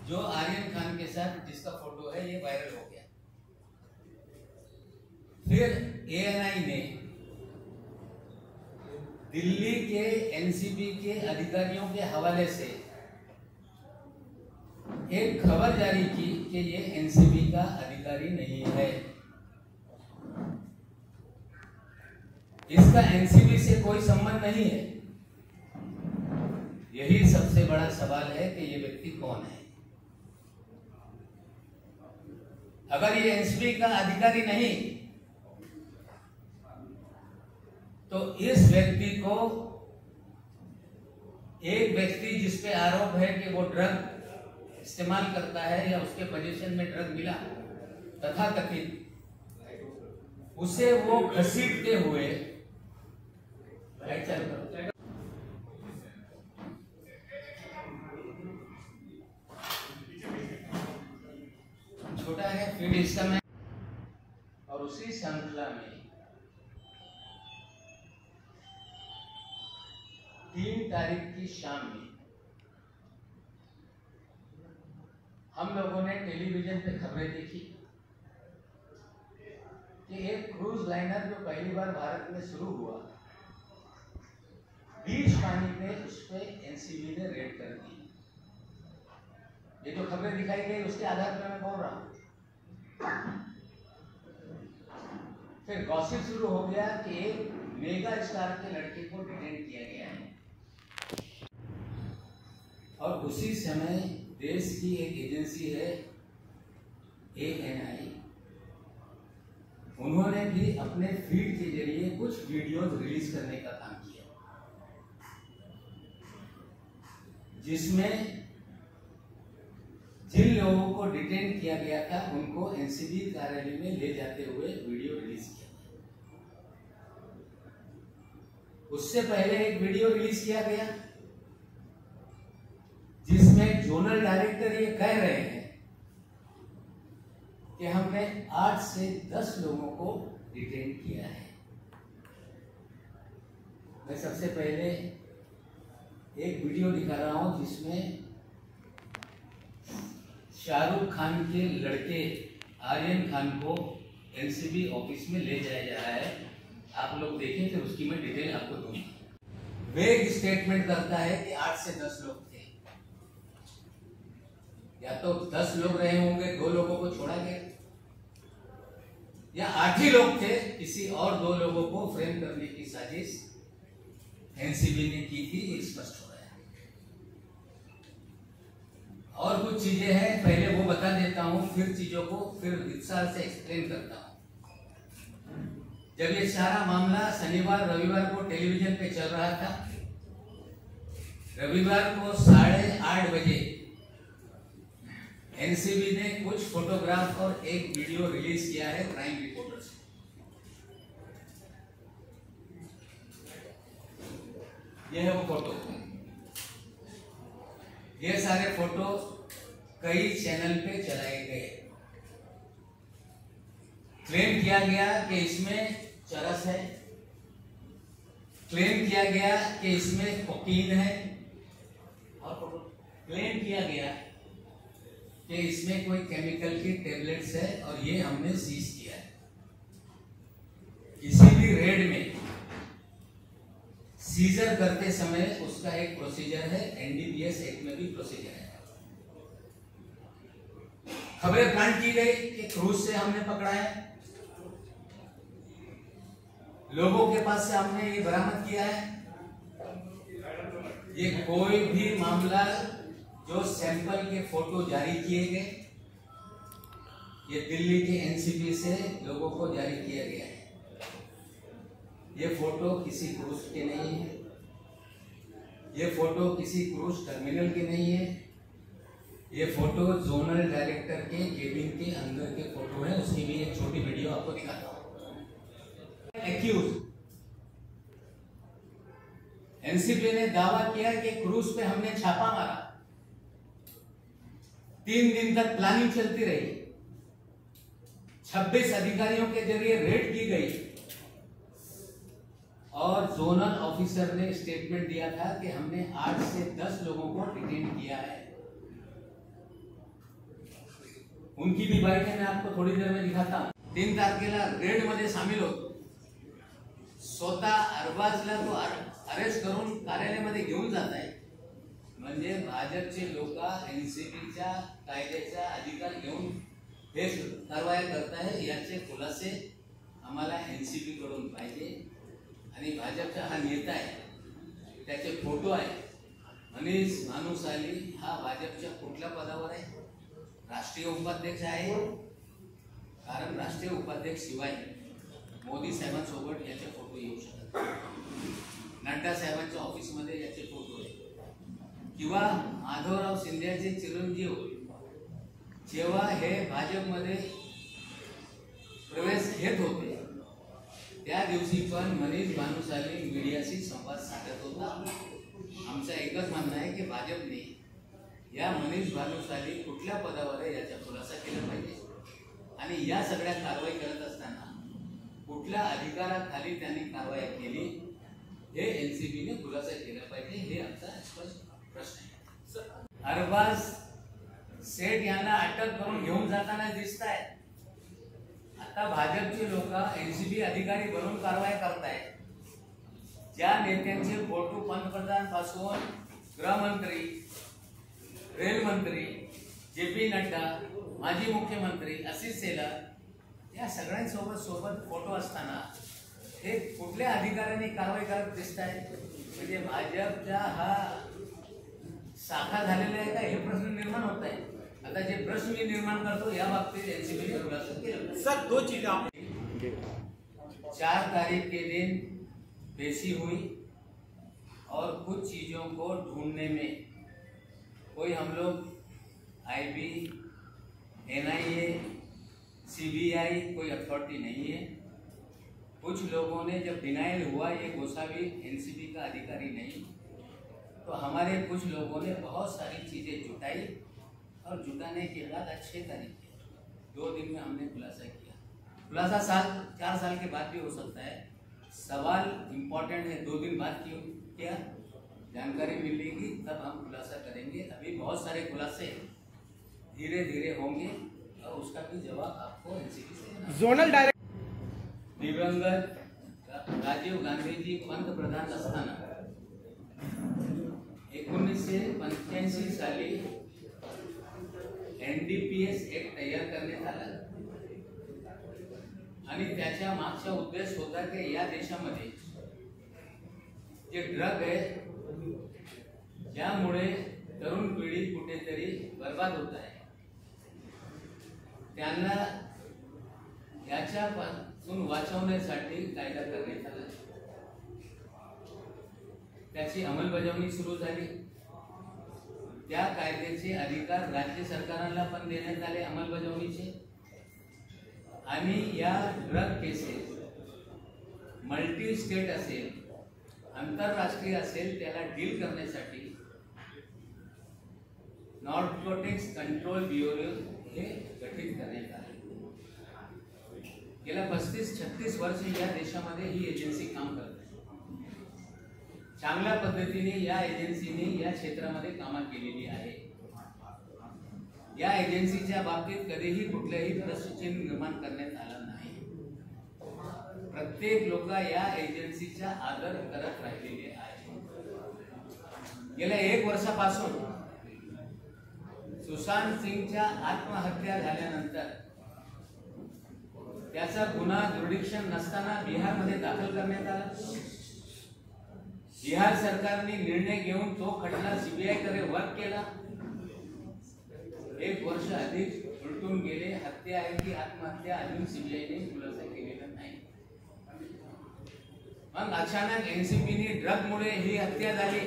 जो आर्यन खान के साथ जिसका फोटो है ये वायरल हो गया। फिर एएनआई ने दिल्ली के एनसीबी के अधिकारियों के हवाले से एक खबर जारी की कि ये एनसीबी का अधिकारी नहीं है, इसका एनसीबी से कोई संबंध नहीं है। यही सबसे बड़ा सवाल है कि ये व्यक्ति कौन है। अगर ये एनसीबी का अधिकारी नहीं तो इस व्यक्ति को, एक व्यक्ति जिस पे आरोप है कि वो ड्रग इस्तेमाल करता है या उसके पोजीशन में ड्रग मिला तथा कथित, उसे वो घसीटते हुए छोटा है फीड इसका में, और उसी श्रृंखला में 3 तारीख की शाम में हम लोगों ने टेलीविजन पे खबरें देखी कि एक क्रूज लाइनर जो पहली बार भारत में शुरू हुआ, बीच पानी पे उस पे एनसीबी ने रेड कर दी। ये जो खबरें दिखाई गई उसके आधार पर मैं बोल रहा हूं। फिर गॉसिप शुरू हो गया कि एक मेगा स्टार के लड़के को डिटेन किया गया है, और उसी समय देश की एक एजेंसी है एएनआई, उन्होंने भी अपने फीड के जरिए कुछ वीडियोस रिलीज करने का काम किया, जिसमें जिन लोगों को डिटेन किया गया था उनको एनसीबी कार्यालय में ले जाते हुए वीडियो रिलीज किया। उससे पहले एक वीडियो रिलीज किया गया जिसमें जोनल डायरेक्टर ये कह रहे हैं कि हमने 8 से 10 लोगों को डिटेन किया है। मैं सबसे पहले एक वीडियो दिखा रहा हूं जिसमें शाहरुख खान के लड़के आर्यन खान को एनसीबी ऑफिस में ले जाया जा रहा है। आप लोग देखें तो उसकी मैं डिटेल आपको दूंगा। वेग स्टेटमेंट करता है कि 8 से 10 लोग थे, या तो 10 लोग रहे होंगे, 2 लोगों को छोड़ा गया, या 8 ही लोग थे, किसी और 2 लोगों को फ्रेम करने की साजिश एनसीबी ने की थी, ये स्पष्ट हो रहा है। और कुछ चीजें हैं, पहले वो बता देता हूं, फिर चीजों को फिर विस्तार से एक्सप्लेन करता हूं। जब ये सारा मामला शनिवार रविवार को टेलीविजन पे चल रहा था, रविवार को 8:30 बजे एनसीबी ने कुछ फोटोग्राफ और एक वीडियो रिलीज किया है क्राइम रिपोर्टर से। यह है वो फोटो। ये सारे फोटो कई चैनल पे चलाए गए। क्लेम किया गया कि इसमें चरस है, क्लेम किया गया कि इसमें कोकीन है, और क्लेम किया गया कि इसमें कोई केमिकल की टेबलेट्स है, और ये हमने सीज किया है। किसी भी रेड में सीजर करते समय उसका एक प्रोसीजर है, एनडीपीएस एक्ट में भी प्रोसीजर है। खबरें प्लांट की गई कि क्रूज से हमने पकड़ा है, लोगों के पास से हमने ये बरामद किया है। ये कोई भी मामला जो सैंपल के फोटो जारी किए गए, ये दिल्ली के एनसीबी से लोगों को जारी किया गया है। ये फोटो किसी क्रूज के नहीं है, ये फोटो किसी क्रूज टर्मिनल के नहीं है, ये फोटो जोनल डायरेक्टर के केबिन के अंदर के फोटो है। उसकी भी एक छोटी वीडियो आपको दिखाता हूं। एक्यूज एनसीबी ने दावा किया कि क्रूज पे हमने छापा मारा, 3 दिन तक प्लानिंग चलती रही, 26 अधिकारियों के जरिए रेड की गई, और जोनल ऑफिसर ने स्टेटमेंट दिया था कि हमने 8 से 10 लोगों को डिटेन किया है। उनकी भी बाईटें मैं आपको थोड़ी देर में दिखाता हूँ. 3 तारखेला रेड मध्ये सामील होतो. स्वतः अरबाजला तो अरेस्ट करून कार्यालयामध्ये घेऊन जात आहे. म्हणजे भाजपचे लोक एनसीबीच्या कायद्याचा अधिकार घेऊन हे कारवाई करत आहे. याचे खुलासे आम्हाला एनसीबी कडून पाहिजे. आणि भाजपचा हा नेता आहे, त्याचे फोटो आहे. मनीष भानुशाली हा भाजपच्या कुठल्या पदावर आहे? राष्ट्रीय उपाध्यक्ष आहे. कारण राष्ट्रीय उपाध्यक्ष शिवाय मोदी साहेबांसोबत याचे फोटो येऊ शकतात. नड्डा साहेबांच्या ऑफिसमध्ये याचे फोटो आहे. किंवा माधवराव शिंदेचे चिरंजीव जेव्हा हे भाजपमध्ये प्रवेश घेत होते त्या दिवशी पण मनीष भानुशाली मीडियाशी संवाद साधत होता. आमचं एकच म्हणणं आहे की भाजपने या मनीष भानुशाली कुठल्या पदावर आहे याचा खुलासा केला पाहिजे. आणि या सगळ्या कारवाई करत असताना कुठल्या अधिकाराखाली त्यांनी कारवाई केली हे एनसीबीने खुलासा केला पाहिजे. हे आमचा स्पष्ट प्रश्न आहे. अरबाज सेठ यांना अटक करून घेऊन जाताना दिसत आहेत. आता भाजपचे लोक एनसीबी अधिकारी बनून कारवाई करतायत. ज्या नेत्यांचे फोटो पंतप्रधान पासून गृहमंत्री, रेल मंत्री, JP नड्डा, माजी मुख्यमंत्री आशिष शेलार या सगळ्यांसोबत फोटो असताना हे कुठल्या अधिकाऱ्यांनी कारवाई करत दिसत आहेत? म्हणजे भाजपचा हा साखा झालेला आहे का हे प्रश्न निर्माण होत आहे. आता जे प्रश्न मी निर्माण करतो या बाबतीत एनसीबी ने खुलासा केला. सर 2 चीजें 4 तारीख के दिन पेशी हुई और कुछ चीज़ों को ढूंढने में कोई हम लोग IB, NIA, CBI कोई अथॉरिटी नहीं है. कुछ लोगों ने जब डिनाइल हुआ ये गोसावी एनसीबी का अधिकारी नहीं, तो हमारे कुछ लोगों ने बहुत सारी चीज़ें जुटाई और जुटाने के बाद अच्छे तरीके 2 दिन में हमने खुलासा किया. खुलासा 4 साल के बाद भी हो सकता है. सवाल इम्पोर्टेंट है. 2 दिन बाद क्यों किया? जानकारी मिलेगी तब हम खुलासा करेंगे. अभी बहुत सारे खुलासे धीरे धीरे होंगे और उसका भी जवाब आपको एनसीबी से देना. जोनल डायरेक्टर दिवंगत राजीव गांधीजी पंतप्रधान असताना 1985 साली NDPS एक्ट तयार करण्यात आला. आणि त्याच्या मागचा उद्देश होता की या देशामध्ये जे ड्रग आहे ज्यामुळे तरुण पिढी कुठेतरी बर्बाद होत आहे त्यांना याच्यापासून वाचवण्यासाठी कायदा करण्यात आला. त्याची अंमलबजावणी सुरू झाली. त्या कायद्याचे अधिकार राज्य सरकारांना पण देण्यात आले अंमलबजावणीचे. आणि या ड्रग केसेस मल्टी स्टेट असेल, आंतरराष्ट्रीय असेल, त्याला डील करण्यासाठी नार्कोटिक्स कंट्रोल ब्युरो हे गठीत करण्यात आले. गेल्या 35-36 वर्ष या देशामध्ये ही एजन्सी काम करते. चांगल्या पद्धतीने या एजन्सीने या क्षेत्रामध्ये कामं केलेली आहे. या एजन्सीच्या बाबतीत कधीही कुठल्याही प्रश्नचिन्ह निर्माण करण्यात आला नाही. प्रत्येक लोक या एजन्सीचा आदर करत राहिलेले आहे. गेल्या 1 वर्षापासून सुशांत सिंगच्या आत्महत्या झाल्यानंतर त्याचा गुन्हा जुरिडिक्शन नसताना बिहारमध्ये दाखल करण्यात आला. बिहार सरकारने निर्णय घेऊन तो खटला CBI कडे वर्ग केला. 1 वर्ष अधिक उलटून गेले. हत्या आहे की आत्महत्या अजून CBI ने खुलासा केलेला नाही. मग अचानक एनसीबीने ड्रग मुळे ही हत्या झाली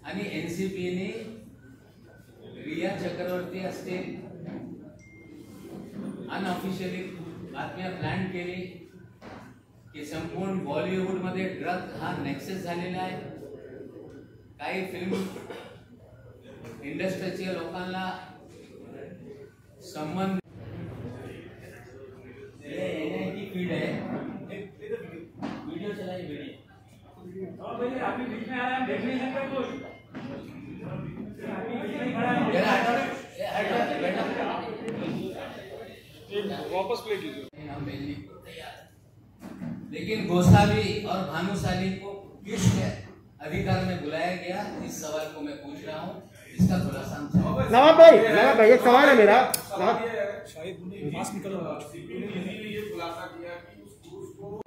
आणि एनसीबीने रिया चक्रवर्ती असतील अनऑफिशियली बातम्या प्लॅन केली की संपूर्ण बॉलिवूड मध्ये ड्रग हा नेक्सस झालेला आहे. काही फिल्म इंडस्ट्रीच्या लोकांना संबंध की फीड है. वीडियो चलाइए. वीडियो और भैया आप भी बीच में आ रहे हैं, देख नहीं सकते कुछ. वापस प्लेट लीजिए। हम भेजने को तैयार, लेकिन गोसावी और भानुशाली को किस अधिकार में बुलाया गया, इस सवाल को मैं पूछ रहा हूँ। इसका खुलासा नवाब भाई एक सवाल है मेरा।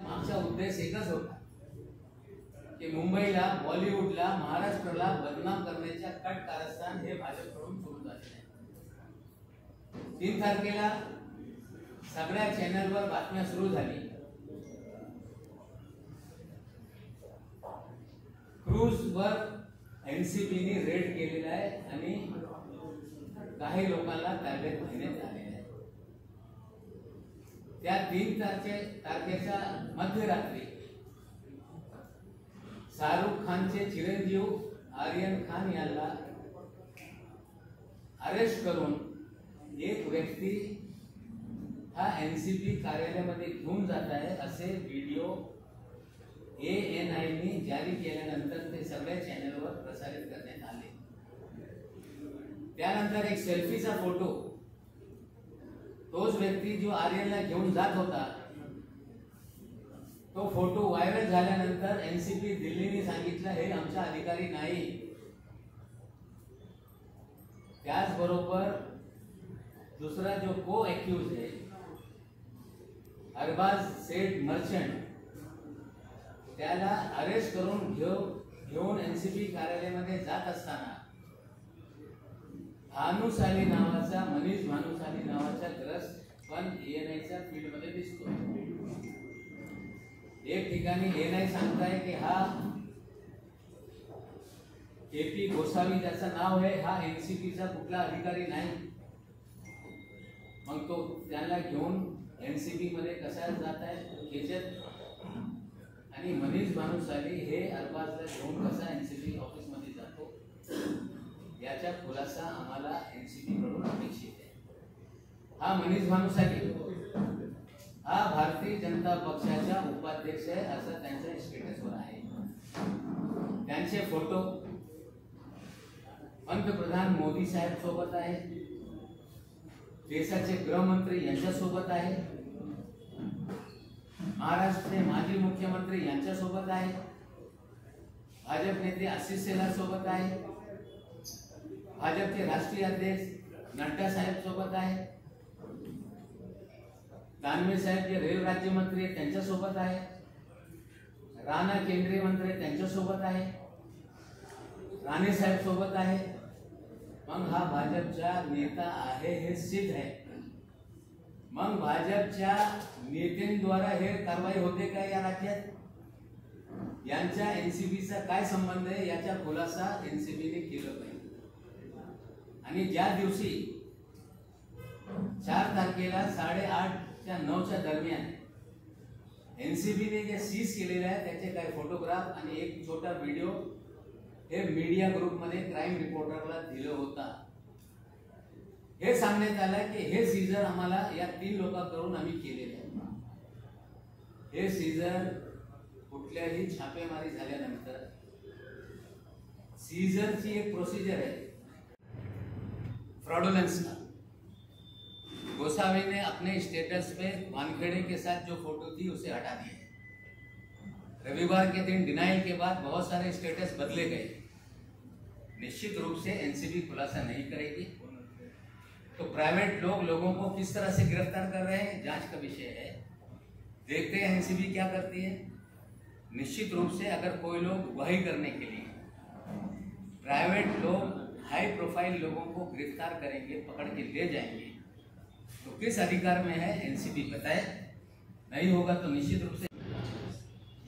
आमचा उद्देश एकच होता की मुंबईला, बॉलिवूडला, महाराष्ट्राला बदनाम करण्याच्या कट कारस्थान हे भाजपकडून सुरू झाले आहे। 3 तारखेला सगळ्या चॅनलवर बातम्या सुरू झाली, क्रूजवर एनसीबीने रेड केलेला आहे आणि काही लोकांना ताब्यात घेण्यात आलेले आहे। त्या 3 तारखेच्या मध्यरात्री शाहरुख खानचे चिरंजीव आर्यन खान यांना अरेस्ट करून एक व्यक्ती हा एनसीबी कार्यालयामध्ये घेऊन जात आहे असे व्हिडिओ ANI ने जारी केल्यानंतर ते सगळ्या चॅनलवर प्रसारित करण्यात आले। त्यानंतर एक सेल्फीचा फोटो, तोच व्यक्ती जो आर्यनला घेऊन जात होता, तो फोटो व्हायरल झाल्यानंतर एनसीबी दिल्लीने सांगितलं हे आमचा अधिकारी नाही। त्याचबरोबर दुसरा जो को एक्यूज है अरबाज सेठ मर्चंट, त्याला अरेस्ट करून घेऊन एनसीबी कार्यालयामध्ये जात असताना भानुशाली नावाचा, मनीष भानुशाली नावाचा ग्रस्त पण ANIच्या फील्ड मध्ये दिसतो। एक ठिकाणी ANI सांगताय की हा KP गोसावी ज्याचं नाव आहे हा एनसीबीचा कुठला अधिकारी नाही। मग तो त्याला घेऊन एनसीबी मध्ये कसा जात आहे याच्यात, आणि मनीष भानुशाली हे अरबाजला घेऊन कसा एनसीबी ऑफिस मध्ये जातो याचा खुलासा आम्हाला एनसीबी कडून अपेक्षित आहे। हा मनीष भानुशाली हा भारतीय जनता पक्षाचा उपाध्यक्ष आहे असं त्यांच्या स्टेटसवर आहे। त्यांचे फोटो पंतप्रधान मोदी साहेब सोबत आहे, देशाचे गृहमंत्री यांच्या सोबत आहे, महाराष्ट्राचे माजी मुख्यमंत्री यांच्या सोबत आहे, भाजप नेते आशिष शेलार सोबत आहे, भाजपचे राष्ट्रीय अध्यक्ष नड्डा साहेब सोबत आहे, दानवे साहेब जे रेल राज्यमंत्री आहेत त्यांच्या सोबत आहे, राणा केंद्रीय मंत्री त्यांच्या सोबत आहे, राणे साहेब सोबत आहे। मग हा भाजपचा नेता आहे हे सिद्ध आहे। मग भाजपच्या नेत्यांद्वारा हे कारवाई होते का या राज्यात, यांचा एनसीबीचा काय संबंध आहे याचा खुलासा एनसीबीने केला पाहिजे। आणि ज्या दिवशी 4 तारखेला 8:30 ते 9च्या दरम्यान एनसीबीने जे सीज केलेले आहे त्याचे काही फोटोग्राफ आणि एक छोटा व्हिडिओ हे मीडिया ग्रुप मध्ये क्राइम रिपोर्टरला दिलं होता। हे सांगण्यात आलं की हे सीजर आम्हाला या 3 लोकांकडून आम्ही केलेले आहे। हे सीजर कुठल्याही छापेमारी झाल्यानंतर सीजरची एक प्रोसीजर है फ्रॉडुलेंस का। गोसावी ने अपने स्टेटस पे वानखेड़े के साथ जो फोटो थी उसे हटा दिया। रविवार के दिन डिनाइल के बाद बहुत सारे स्टेटस बदले गए। निश्चित रूप से एनसीबी खुलासा नहीं करेगी तो प्राइवेट लोगों को किस तरह से गिरफ्तार कर रहे हैं जांच का विषय है। देखते हैं एनसीबी क्या करती है। निश्चित रूप से अगर कोई लोग वही करने के लिए प्राइवेट लोग हाई प्रोफाइल लोगों को गिरफ्तार करेंगे, पकड़ के ले जाएंगे, तो किस अधिकार में है एनसीबी बताए। नहीं होगा तो निश्चित रूप से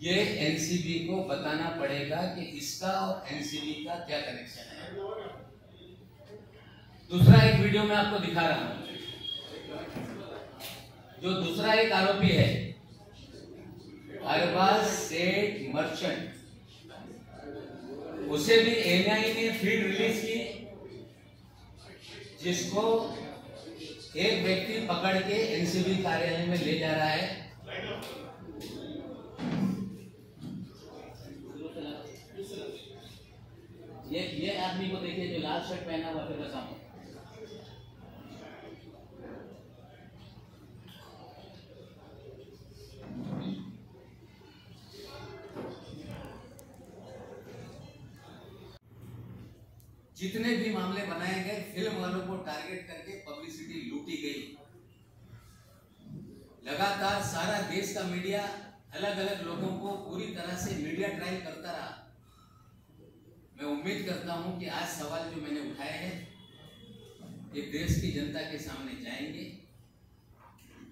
ये एनसीबी को बताना पड़ेगा कि इसका और एनसीबी का क्या कनेक्शन है। दूसरा एक वीडियो मैं आपको दिखा रहा हूं। जो दूसरा एक आरोपी है अरबाज सेठ मर्चेंट, उसे भी एएनआई ने फीड रिलीज की, जिसको एक व्यक्ति पकड़ के एनसीबी कार्यालय में ले जा रहा है। ये आदमी को देखिए जो लाल शर्ट पहना हुआ है। जितने भी मामले बनाए गए फिल्म वालों को टारगेट करके पब्लिसिटी लूटी गई। लगातार सारा देश का मीडिया अलग अलग लोगों को पूरी तरह से मीडिया ट्रायल करता रहा। मैं उम्मीद करता हूं कि आज सवाल जो मैंने उठाए हैं ये देश की जनता के सामने जाएंगे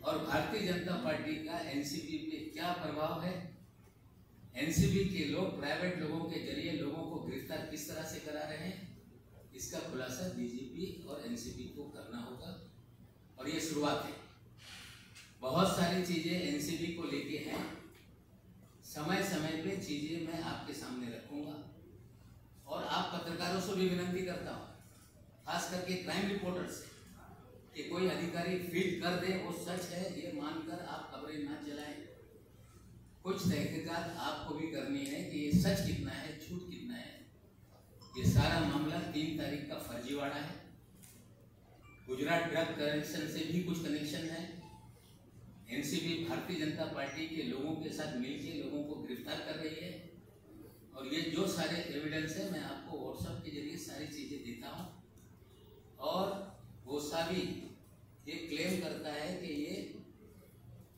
और भारतीय जनता पार्टी का एनसीबी पे क्या प्रभाव है, एनसीबी के लोग प्राइवेट लोगों के जरिए लोगों को गिरफ्तार किस तरह से करा रहे हैं, इसका खुलासा डीजीपी और एनसीबी को करना होगा। और ये शुरुआत है, बहुत सारी चीजें एनसीबी को लेके हैं। समय समय पे चीजें मैं आपके सामने रखूंगा और आप पत्रकारों से भी विनती करता हूँ, खास करके क्राइम रिपोर्टर से, कि कोई अधिकारी फील कर दे वो सच है ये मानकर आप खबरें ना चलाएं। कुछ तहकीकात आपको भी करनी है कि ये सच कितना है, झूठ कितना है। ये सारा मामला 3 तारीख का फर्जीवाड़ा है। गुजरात ड्रग कनेक्शन से भी कुछ कनेक्शन है। एनसीबी भारतीय जनता पार्टी के लोगों के साथ मिलकर लोगों को गिरफ्तार कर रही है। और ये जो सारे एविडेंस है मैं आपको व्हाट्सएप के जरिए सारी चीजें देता हूँ। और गोसावी ये क्लेम करता है कि ये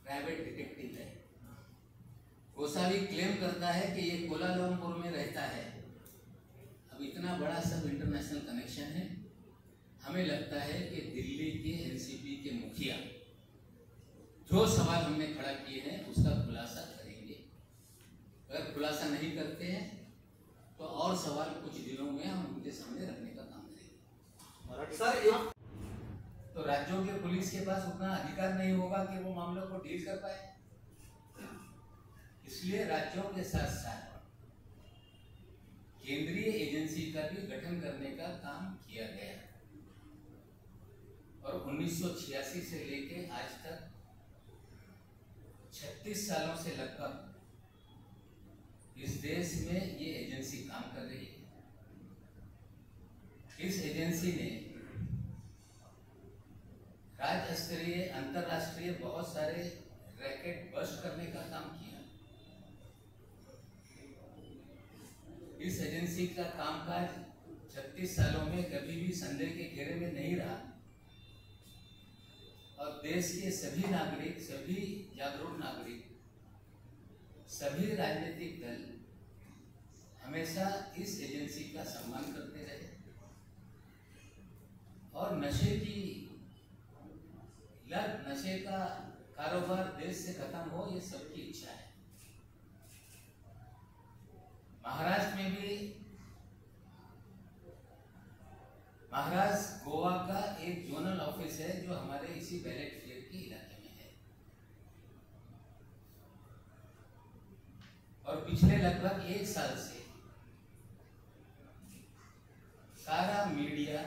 प्राइवेट डिटेक्टिव है। गोसावी क्लेम करता है कि ये कोलालमपुर में रहता है। अब इतना बड़ा सब इंटरनेशनल कनेक्शन है। हमें लगता है कि दिल्ली के एनसीबी के मुखिया जो सवाल हमने खड़ा किए हैं उसका खुलासा करेंगे। अगर खुलासा नहीं करते हैं तो और सवाल कुछ दिनों में हम उनके सामने रखने का काम करेंगे। सर तो राज्यों के पुलिस के पास उतना अधिकार नहीं होगा कि वो मामलों को डील कर पाए। इसलिए राज्यों के साथ साथ केंद्रीय एजेंसी का भी गठन करने का काम किया गया और 1986 से लेके आज तक 36 सालों से लगभग इस देश में ये एजेंसी काम कर रही है। इस एजेंसी ने राज्य स्तरीय अंतरराष्ट्रीय बहुत सारे रैकेट बस्ट करने का काम किया। इस एजेंसी का कामकाज 36 सालों में कभी भी संदेह के घेरे में नहीं रहा और देश के सभी नागरिक, सभी जागरूक नागरिक, सभी राजनीतिक दल हमेशा इस एजेंसी का सम्मान करते रहे और नशे की लत, नशे का कारोबार देश से खत्म हो ये सबकी इच्छा है। महाराष्ट्र में भी, महाराष्ट्र गोवा का एक जोनल ऑफिस है जो हमारे इसी बैलेट फील्ड के इलाके में है और पिछले लगभग 1 साल से सारा मीडिया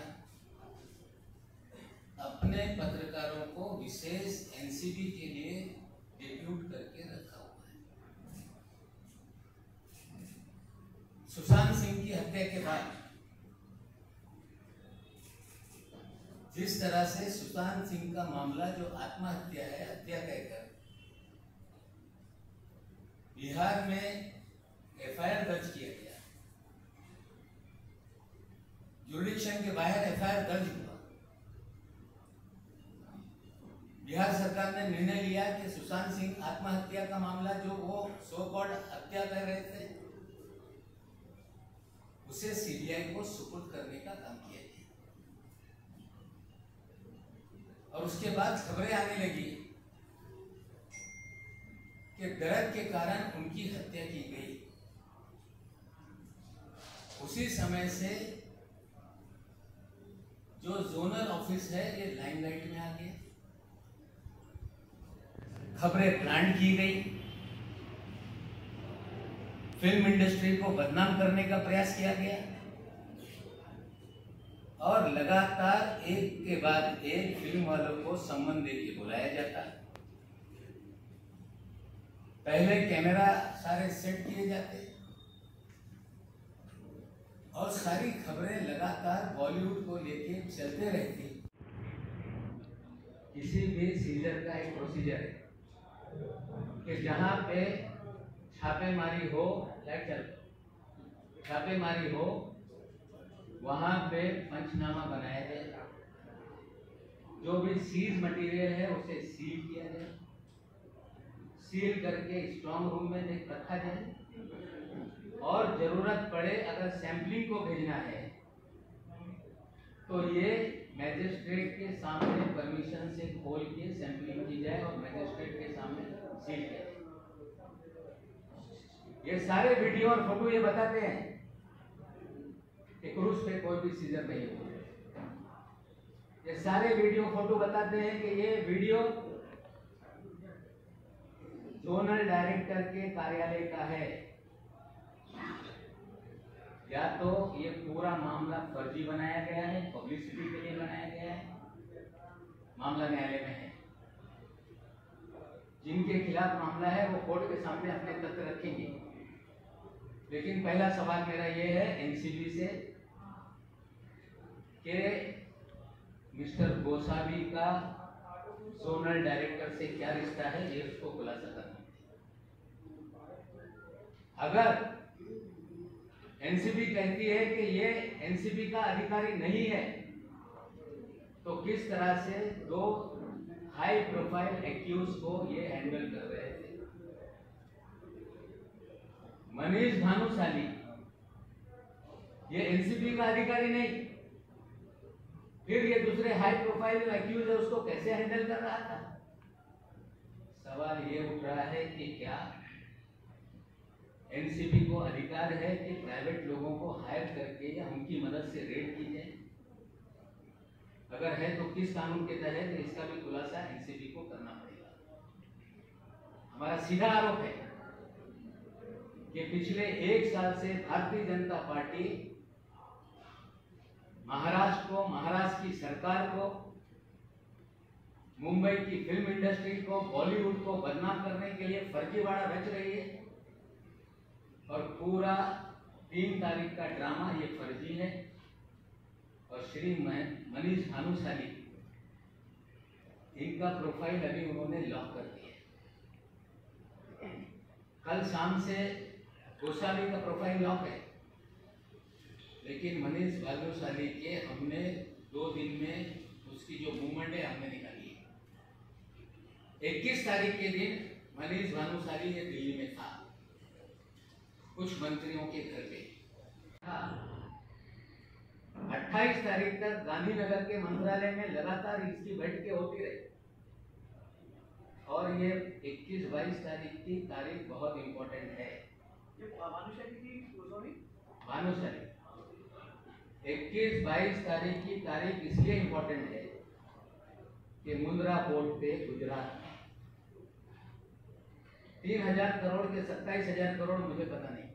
अपने पत्रकारों को विशेष एनसीबी के लिए डिप्यूट करके रखा हुआ है। सुशांत सिंह की हत्या के बाद जिस तरह से सुशांत सिंह का मामला जो आत्महत्या है, हत्या कहकर बिहार में एफआईआर दर्ज किया गया, जुरिडिक्शन के बाहर एफआईआर दर्ज हुआ। बिहार सरकार ने निर्णय लिया कि सुशांत सिंह आत्महत्या का मामला जो वो सो कॉल्ड हत्या कर रहे थे उसे सीबीआई को सुपुर्द करने का काम किया गया और उसके बाद खबरें आने लगी कि दर्द के कारण उनकी हत्या की गई। उसी समय से जो जोनल ऑफिस है ये लाइमलाइट में आ गया, खबरें प्लांट की गई, फिल्म इंडस्ट्री को बदनाम करने का प्रयास किया गया और लगातार एक के बाद एक फिल्म वालों को सम्मान देके बुलाया जाता। पहले कैमरा सारे सेट किए जाते और सारी खबरें लगातार बॉलीवुड को लेके चलते रहती। किसी भी सीजर का एक प्रोसीजर है कि जहां पे छापेमारी हो, लाइट चल, छापेमारी हो वहां पे पंचनामा बनाया जाए, जो भी सीज मटेरियल है उसे सील किया जाए, सील करके स्ट्रांग रूम में रखा जाए और जरूरत पड़े अगर सैंपलिंग को भेजना है तो ये मैजिस्ट्रेट के सामने परमिशन से खोल के सैंपलिंग की जाए और मैजिस्ट्रेट के सामने सील किया जाए। ये सारे वीडियो और फोटो ये बताते हैं कि क्रूज पे कोई भी सीजर नहीं हुआ। ये सारे वीडियो फोटो बताते हैं कि ये वीडियो जोनल डायरेक्टर के कार्यालय का है। या तो ये पूरा मामला फर्जी बनाया गया है, पब्लिसिटी के लिए बनाया गया है, मामला न्यायालय में है। जिनके खिलाफ मामला है वो कोर्ट के सामने अपने तथ्य रखेंगे। लेकिन पहला सवाल मेरा ये है एनसीबी से कि मिस्टर गोसावी का जोनल डायरेक्टर से क्या रिश्ता है, ये उसको खुलासा करना। अगर एनसीबी कहती है कि ये एनसीबी का अधिकारी नहीं है, तो किस तरह से दो हाई प्रोफाइल एक्यूज को ये हैंडल कर रहे थे? मनीष भानुशाली ये एनसीबी का अधिकारी नहीं, फिर ये दूसरे हाई प्रोफाइल एक्यूज है उसको कैसे हैंडल कर रहा था? सवाल ये उठ रहा है कि क्या एनसीबी को अधिकार है कि प्राइवेट लोगों को हायर करके या उनकी मदद से रेड की जाए? अगर है तो किस कानून के तहत, इसका भी खुलासा एनसीबी को करना पड़ेगा। हमारा सीधा आरोप है कि पिछले 1 साल से भारतीय जनता पार्टी महाराष्ट्र को, महाराष्ट्र की सरकार को, मुंबई की फिल्म इंडस्ट्री को, बॉलीवुड को बदनाम करने के लिए फर्जीवाड़ा रच रही है। और पूरा 3 तारीख का ड्रामा ये फर्जी है। और श्री मनीष भानुशाली इनका प्रोफाइल अभी उन्होंने लॉक कर दिया। कल शाम से गोसावी का प्रोफाइल लॉक है, लेकिन मनीष भानुशाली के हमने 2 दिन में उसकी जो मूवमेंट है हमने निकाली है। 21 तारीख के दिन मनीष भानुशाली ये दिल्ली में था, कुछ मंत्रियों के घर पे। 28 तारीख तक गांधीनगर के मंत्रालय में लगातार इसकी बैठकें होती रही। और ये 21-22 तारीख की तारीख बहुत इंपॉर्टेंट है। भानुशाली 21-22 तारीख की तारीख इसलिए इंपॉर्टेंट है कि मुंद्रा पोर्ट पे गुजरात में 3000 करोड़ के 27,000 करोड़ मुझे पता नहीं,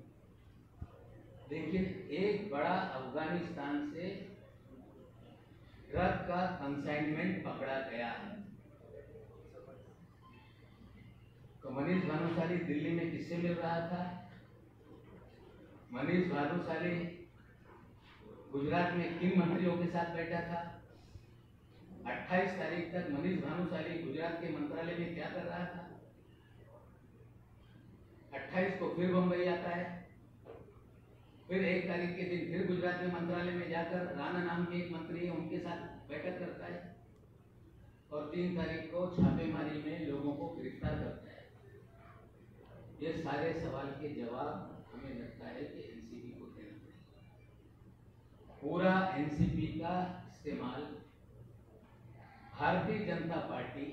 लेकिन एक बड़ा अफगानिस्तान से ट्रक का कंसाइनमेंट पकड़ा गया है। तो मनीष भानुशाली दिल्ली में किससे मिल रहा था? मनीष भानुशाली गुजरात में किन मंत्रियों के साथ बैठा था? 28 तारीख तक मनीष भानुशाली गुजरात के मंत्रालय में क्या कर रहा था? 28 को फिर बंबई आता है, फिर 1 तारीख के दिन फिर गुजरात में मंत्रालय में जाकर राणा नाम के एक मंत्री है उनके साथ बैठक करता है, और 3 तारीख को छापेमारी में लोगों को गिरफ्तार करता है। ये सारे सवाल के जवाब हमें लगता है कि एनसीबी को देना पड़ेगा। पूरा एनसीबी का इस्तेमाल भारतीय जनता पार्टी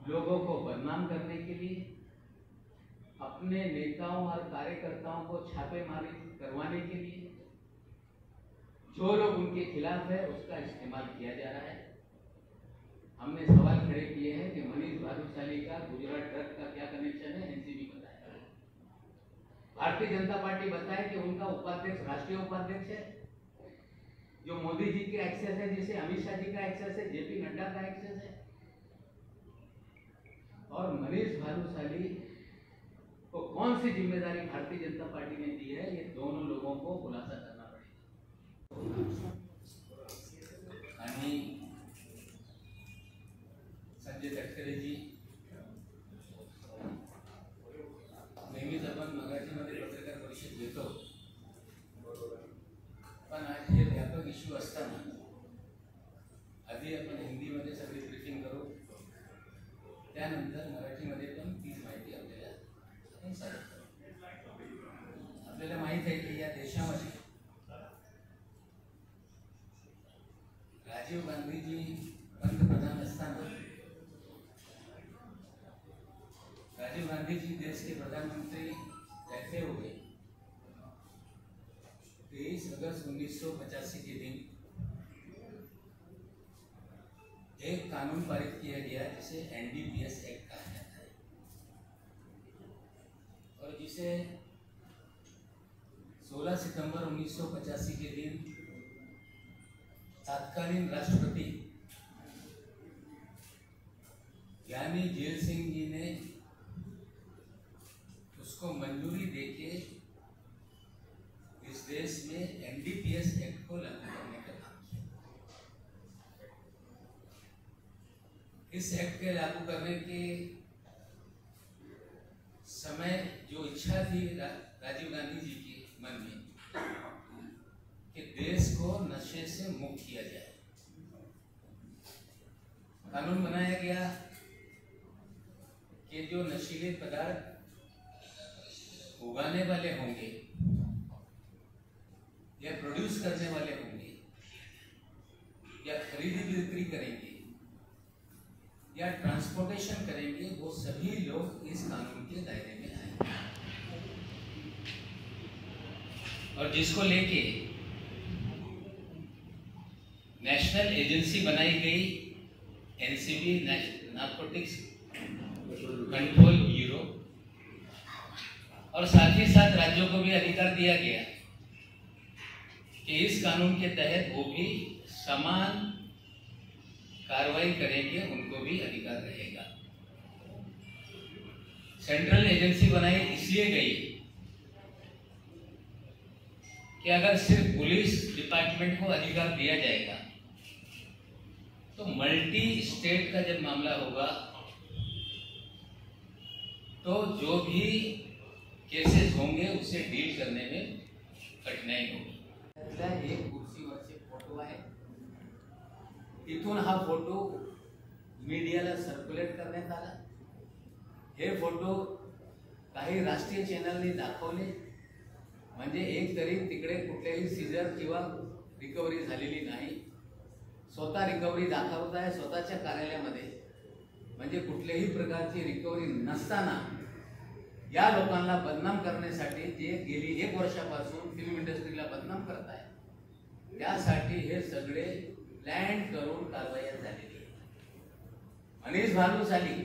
लोगों को बदनाम करने के लिए, अपने नेताओं और कार्यकर्ताओं को छापेमारी करवाने के लिए, जो लोग उनके खिलाफ है उसका इस्तेमाल किया जा रहा है। हमने सवाल खड़े किए हैं कि मनीष भानुशाली का गुजरात ट्रक का क्या कनेक्शन है, एनसीबी बताए। भारतीय जनता पार्टी बताए कि उनका उपाध्यक्ष राष्ट्रीय उपाध्यक्ष है, जो मोदी जी के एक्सेस है, जिसे अमित शाह जी का एक्सेस है, जेपी नड्डा का एक्सेस है। और मनीष भानुशाली को कौन सी जिम्मेदारी भारतीय जनता पार्टी ने दी है, ये दोनों लोगों को खुलासा करना पड़ेगा। आणि संजय तटकरे जी, नेहमीच आपण मराठीमध्ये पत्रकार परिषद घेतो, पण आज असताना आधी आपण हिंदीमध्ये सगळी ब्रीफिंग करू, त्यानंतर मराठीमध्ये पण तीच माहिती आपल्याला आपण सादर करू. आपल्याला माहीत आहे की या देशामध्ये राजीव गांधीजी पंतप्रधान असताना राजीव गांधी जी देश के प्रधानमंत्री जैसे हुए 23 अगस्त 1985 के दिन एक कानून पारित किया गया जिसे एनडीपीएस एक्ट कहा जाता है और जिसे 16 सितंबर 1985 के दिन तत्कालीन राष्ट्रपति यानी जेल सिंह जी ने उसको मंजूरी देके इस देश में एनडीपीएस एक्ट को लागू करने का काम किया. इस एक्ट के लागू करने के समय जो इच्छा थी राजीव गांधी जी के मन में कि देश को नशे से मुक्त किया जाए, कानून बनाया गया कि जो नशीले पदार्थ उगाने वाले होंगे या प्रोड्यूस करने वाले होंगे या खरीदी बिक्री करेंगे या ट्रांसपोर्टेशन करेंगे, वो सभी लोग इस कानून के दायरे में आएंगे. और जिसको लेके नेशनल एजेंसी बनाई गई, एनसीबी, नारकोटिक्स कंट्रोल ब्यूरो, और साथ ही साथ राज्यों को भी अधिकार दिया गया कि इस कानून के तहत वो भी समान कार्रवाई करेंगे, उनको भी अधिकार रहेगा. सेंट्रल एजेंसी बनाई इसलिए गई कि अगर सिर्फ पुलिस डिपार्टमेंट को अधिकार दिया जाएगा तो मल्टी स्टेट का जब मामला होगा तो जो भी केसेस होंगे उसे डील करने में कठिनाई होगी. एक कुर्सीवरचे फोटो आहे, तिथून हा फोटो मीडियाला सर्क्युलेट करण्यात आला. हे फोटो काही राष्ट्रीय चॅनलने दाखवले, म्हणजे एक तरी तिकडे कुठलेही सीजर किंवा रिकव्हरी झालेली नाही. स्वतः रिकव्हरी दाखवत आहे स्वतःच्या कार्यालयामध्ये, म्हणजे कुठल्याही प्रकारची रिकव्हरी नसताना या लोकांना बदनाम करण्यासाठी जे गेली 1 वर्षापासून फिल्म इंडस्ट्रीला बदनाम करत आहे, त्यासाठी हे सगळे प्लॅन करून कारवाई झालेली. मनीष भानुशाली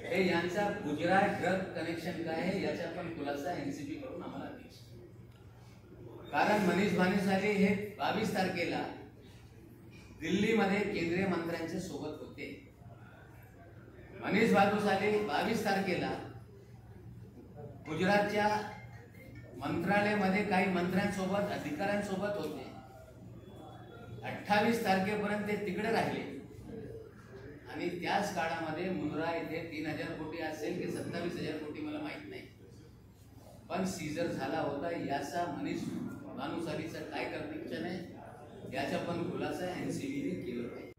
हे यांचा गुजरात ड्रग कनेक्शन काय आहे याचा पण खुलासा एनसीबी कडून आम्हाला अपेक्षित. कारण मनीष भानुशाली हे 22 तारखेला दिल्लीमध्ये केंद्रीय मंत्र्यांच्या सोबत होते. मनीष भानुशाली 22 तारखेला गुजरातच्या मंत्रालयामध्ये काही मंत्र्यांसोबत अधिकाऱ्यांसोबत होते. 28 तारखेपर्यंत ते तिकडे राहिले आणि त्याच काळामध्ये मुंद्रा येथे 3000 कोटी असेल की 27,000 कोटी मला माहित नाही, पण सीजर झाला होता. याचा मनीष भानुशालीचा काय कनेक्शन आहे याचा पण खुलासा एनसीबी ने किया है.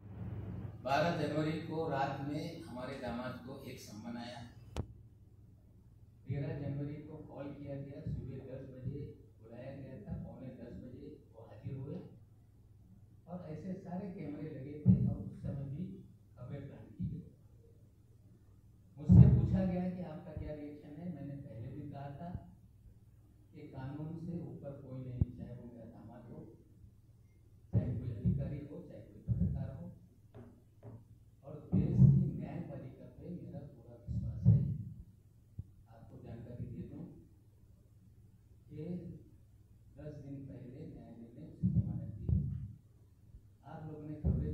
12 जनवरी को रात में हमारे दामाद को एक सम्मन आया. 13 जनवरी को कॉल किया गया, सुबह 10 बजे बुलाया गया था, 9:45 बजे वो हाजिर हुए और ऐसे सारे कैमरे लगे थे और उस समय भी खबरें प्लान की गई. मुझसे पूछा गया कि आपका क्या रिएक्शन है. मैंने पहले भी कहा था कि कानून से ऊपर कोई नहीं, चाहे वो मेरा दामाद हो, चाहे कोई अधिकारी हो, चाहे कोई पत्रकार हो, और देश की न्यायपालिका पे मेरा पूरा विश्वास है. आपको जानकारी दे दूं कि 10 दिन पहले न्यायालय ने उसे जमानत दी. आप लोगों ने खबरें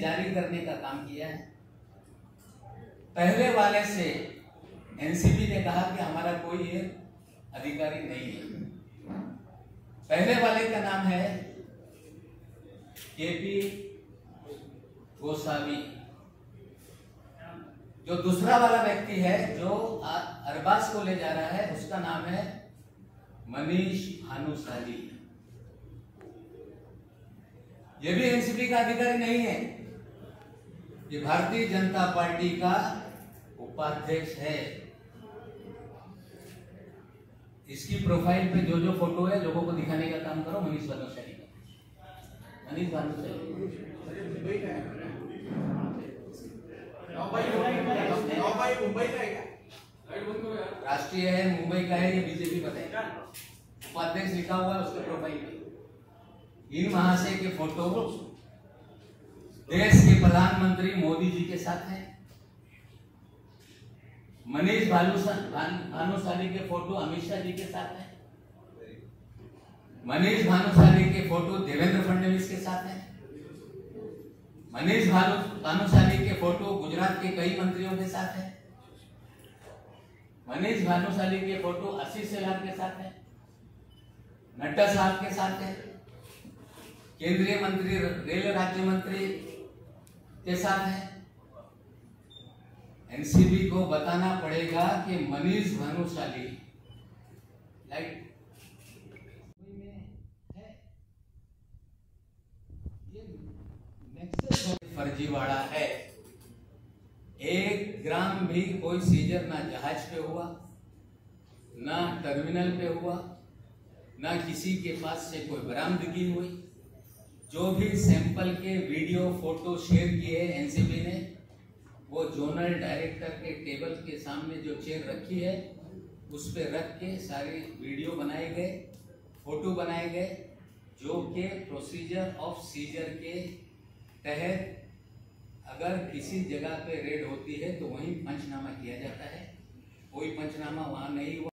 जारी करने का काम किया है। पहले वाले से एनसीबी ने कहा कि हमारा कोई अधिकारी नहीं है। पहले वाले का नाम है केपी गोसावी। जो दूसरा वाला व्यक्ति है जो अरबाज को ले जा रहा है उसका नाम है मनीष भानुशाली। ये भी एनसीबी का अधिकारी नहीं है, ये भारतीय जनता पार्टी का उपाध्यक्ष है। इसकी प्रोफाइल पे जो जो फोटो है लोगों को दिखाने का काम करो। मनीष भानुशाली का, मनीष भानुशाली राष्ट्रीय है, मुंबई का है, ये बीजेपी बताएगा। उपाध्यक्ष लिखा हुआ है उसके प्रोफाइल पे। इन महाशय के फोटो देश के प्रधानमंत्री मोदी जी के साथ है। मनीष भानुशाली के फोटो अमित शाह जी के साथ है। मनीष भानुशाली के फोटो देवेंद्र फडणवीस के साथ है। मनीष भानुशाली के फोटो गुजरात के कई मंत्रियों के साथ है। मनीष भानुशाली के फोटो आशीष शेलार के साथ है, नड्डा साहब के साथ है, केंद्रीय मंत्री रेल राज्य मंत्री के साथ है। एनसीबी को बताना पड़ेगा कि मनीष भानुशाली लाइक में है, ये नेक्सस फर्जीवाड़ा है। 1 ग्राम भी कोई सीजर ना जहाज पे हुआ, ना टर्मिनल पे हुआ, ना किसी के पास से कोई बरामदगी हुई। जो भी सैंपल के वीडियो फोटो शेयर किए एनसीबी ने, वो जोनल डायरेक्टर के टेबल के सामने जो चेयर रखी है उस पे रख के सारे वीडियो बनाए गए, फोटो बनाए गए, जो कि प्रोसीजर ऑफ सीजर के तहत अगर किसी जगह पे रेड होती है तो वहीं पंचनामा किया जाता है। कोई पंचनामा वहां नहीं हुआ।